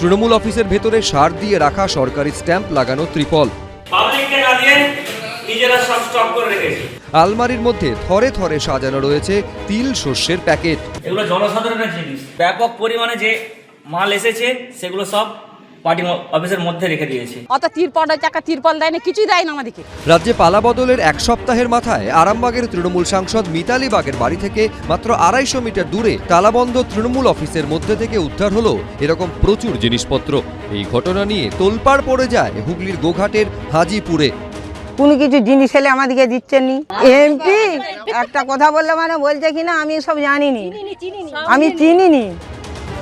তৃণমূল অফিসের ভেতরে সার দিয়ে রাখা সরকারি স্ট্যাম্প লাগানো ত্রিপল, আলমারির মধ্যে থরে থরে সাজানো রয়েছে তিল শস্যের প্যাকেট। এগুলো জনসাধারণের জিনিস, ব্যাপক পরিমাণে যে মাল এসেছে সেগুলো সব পার্টি অফিসের মধ্যে রেখে দিয়েছে। অত তিরপল দেয় না, কিছুই দেয় না আমাদেরকে। রাজ্যে পালাবদলের এক সপ্তাহের মাথায় আরামবাগের তৃণমূল সাংসদ মিতালি বাগের বাড়ি থেকে মাত্র 250 মিটার দূরে তালাবন্ধ তৃণমূল অফিসের মধ্যে থেকে উদ্ধার হলো এরকম প্রচুর জিনিসপত্র। এই ঘটনা নিয়ে তোলপাড় পড়ে যায় হুগলির গোঘাটের হাজিপুরে। কোনো কিছু জিনিস এলে আমাদেরকে দিচ্ছেন নি। এমপি একটা কথা বললে মানে বলছে কিনা আমি সব জানিনি, আমি চিনিনি।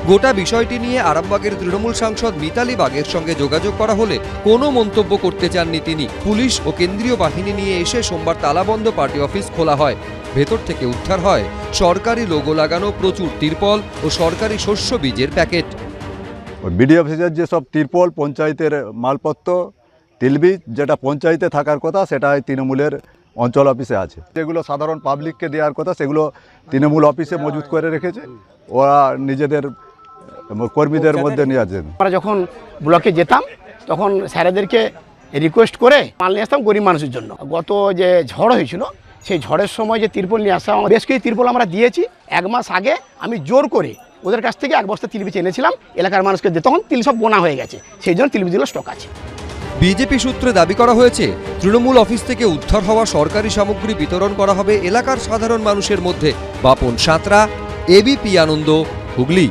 গোটা বিষয়টি নিয়ে আরামবাগের তৃণমূল সাংসদ মিতালি বাগের সঙ্গে যোগাযোগ করা হলে কোনো মন্তব্য করতে চাননি তিনি। পুলিশ ও কেন্দ্রীয় বাহিনী নিয়ে এসে সোমবার তালাবন্ধ পার্টি অফিস খোলা হয়। ভেতর থেকে উদ্ধার হয় সরকারি লোগো লাগানো প্রচুর তিরপল ও সরকারি শস্য বীজের প্যাকেট। বিডি অফিসের যেসব তিরপল, পঞ্চায়েতের মালপত্র, তিলবীজ যেটা পঞ্চায়েতে থাকার কথা সেটা তৃণমূলের অঞ্চল অফিসে আছে। যেগুলো সাধারণ পাবলিককে দেওয়ার কথা সেগুলো তৃণমূল অফিসে মজুত করে রেখেছে, ওরা নিজেদের কর্মীদের মধ্যে নিয়ে আসেন। আমরা যখন ব্লকে যেতাম তখন স্যারেদেরকে রিকোয়েস্ট করে মাল নিয়ে আসতাম গরিব মানুষের জন্য। গত যে ঝড় হয়েছিল সেই ঝড়ের সময় যে তিরপল নিয়ে আসা, বেশ কিছু তিরপল আমরা দিয়েছি। 1 মাস আগে আমি জোর করে ওদের কাছ থেকে 1 বস্তা তিলবীজ এনেছিলাম এলাকার মানুষকে দিয়ে, তখন তিল সব বোনা হয়ে গেছে, সেই জন্য তিলবীজগুলো স্টক আছে। বিজেপি সূত্রে দাবি করা হয়েছে তৃণমূল অফিস থেকে উদ্ধার হওয়া সরকারি সামগ্রী বিতরণ করা হবে এলাকার সাধারণ মানুষের মধ্যে। বাপন সাঁতরা, এবিপি আনন্দ, হুগলি।